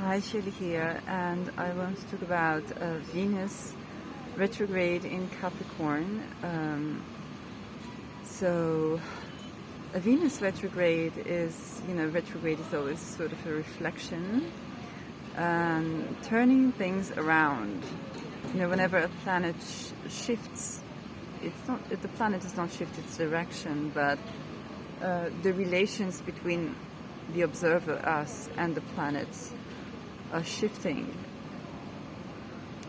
Hi, Shirley here, and I want to talk about Venus retrograde in Capricorn. So a Venus retrograde is, retrograde is always sort of a reflection, turning things around. Whenever a planet shifts, the planet does not shift its direction, but the relations between the observer, us, and the planets are shifting,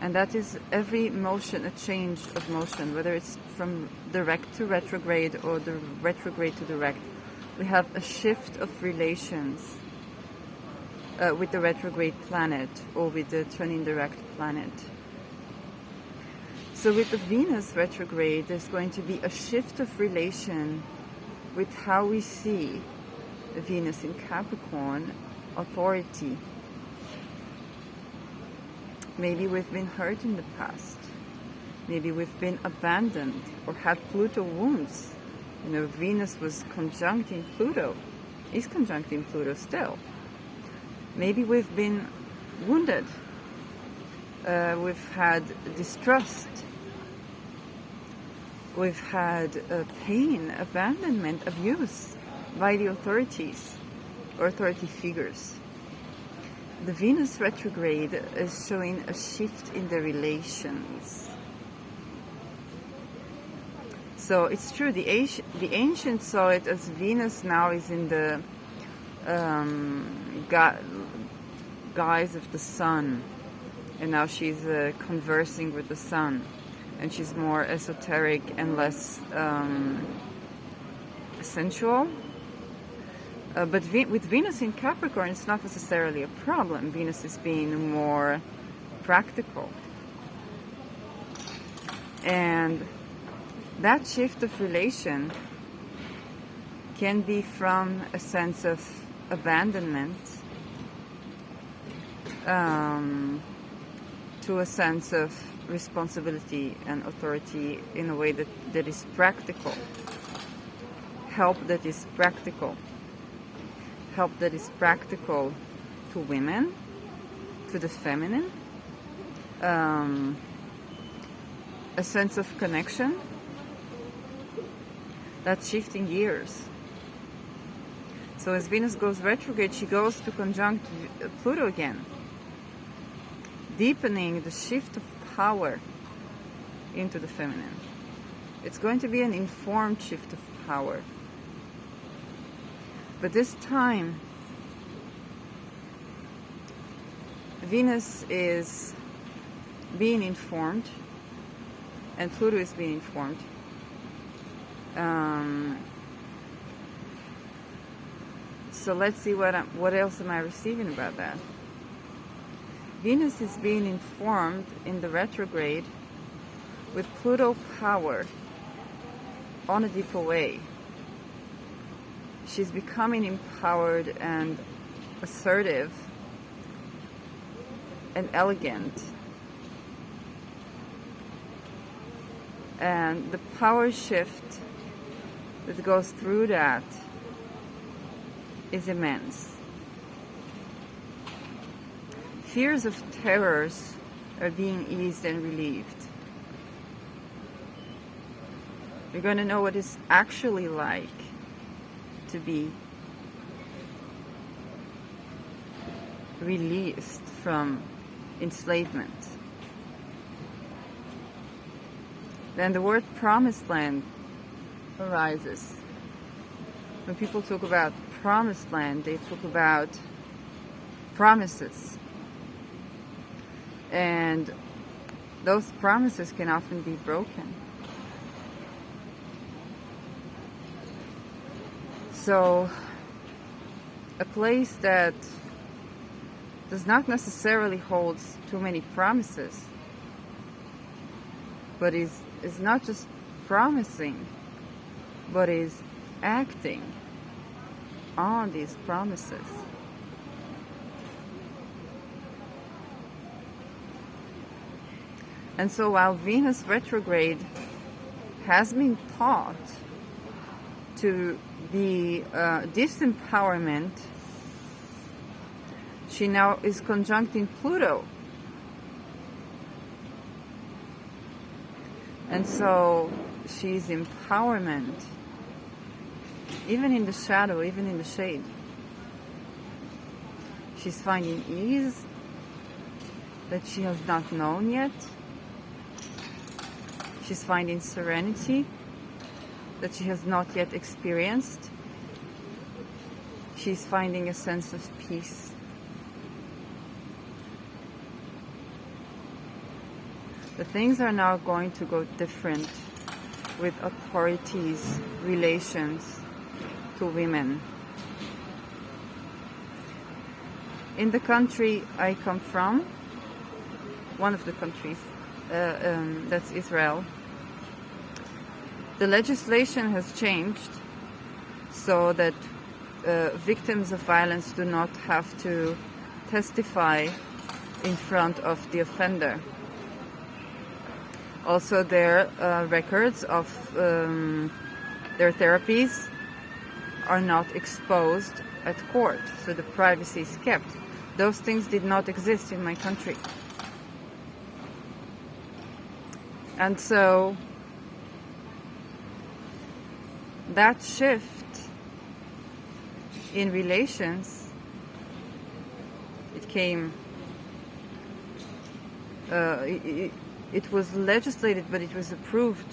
and that is every motion, a change of motion, whether it's from direct to retrograde or the retrograde to direct. We have a shift of relations with the retrograde planet or with the turning direct planet. So with the Venus retrograde, there's going to be a shift of relation with how we see the Venus in Capricorn, authority. Maybe we've been hurt in the past. Maybe we've been abandoned or had Pluto wounds. Venus was conjunct in Pluto, is conjunct in Pluto still. Maybe we've been wounded. We've had distrust. We've had pain, abandonment, abuse by the authorities or authority figures. The Venus retrograde is showing a shift in the relations. So it's true, the ancients saw it as Venus now is in the guise of the sun, and now she's conversing with the sun, and she's more esoteric and less sensual. But with Venus in Capricorn, it's not necessarily a problem. Venus is being more practical. And that shift of relation can be from a sense of abandonment to a sense of responsibility and authority in a way that is practical. Help that is practical. Help that is practical to women, to the feminine, a sense of connection, that's shifting gears. So as Venus goes retrograde, she goes to conjunct Pluto again, deepening the shift of power into the feminine. It's going to be an informed shift of power. But this time, Venus is being informed, and Pluto is being informed. So let's see what else am I receiving about that. Venus is being informed in the retrograde with Pluto power on a deeper way. She's becoming empowered and assertive and elegant. And the power shift that goes through that is immense. Fears of terrors are being eased and relieved. We're going to know what it's actually like to be released from enslavement. Then the word promised land arises. When people talk about promised land, they talk about promises. And those promises can often be broken. So, a place that does not necessarily hold too many promises, but is not just promising, but is acting on these promises. And so while Venus retrograde has been taught to be disempowerment, She now is conjunct in Pluto. And so she's empowerment, even in the shadow, even in the shade. She's finding ease that she has not known yet. She's finding serenity that she has not yet experienced. She's finding a sense of peace. The things are now going to go different with authorities' relations to women. In the country I come from, one of the countries, that's Israel, the legislation has changed so that victims of violence do not have to testify in front of the offender. Also, their records of their therapies are not exposed at court, so the privacy is kept. Those things did not exist in my country. And so that shift in relations, it came, it was legislated, but it was approved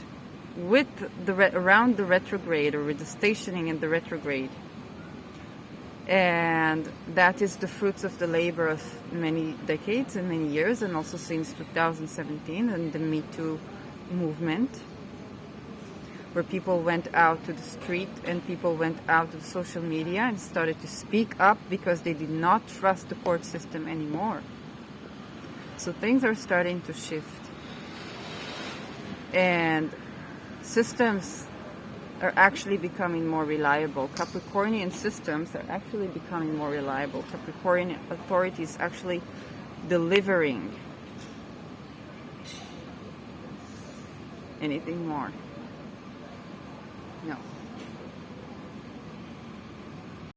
with around the retrograde, or with the stationing in the retrograde. And that is the fruits of the labor of many decades and many years, and also since 2017 and the Me Too movement, where people went out to the street and people went out to social media and started to speak up because they did not trust the court system anymore. So things are starting to shift. And systems are actually becoming more reliable. Capricornian systems are actually becoming more reliable. Capricornian authorities actually delivering. Anything more? No.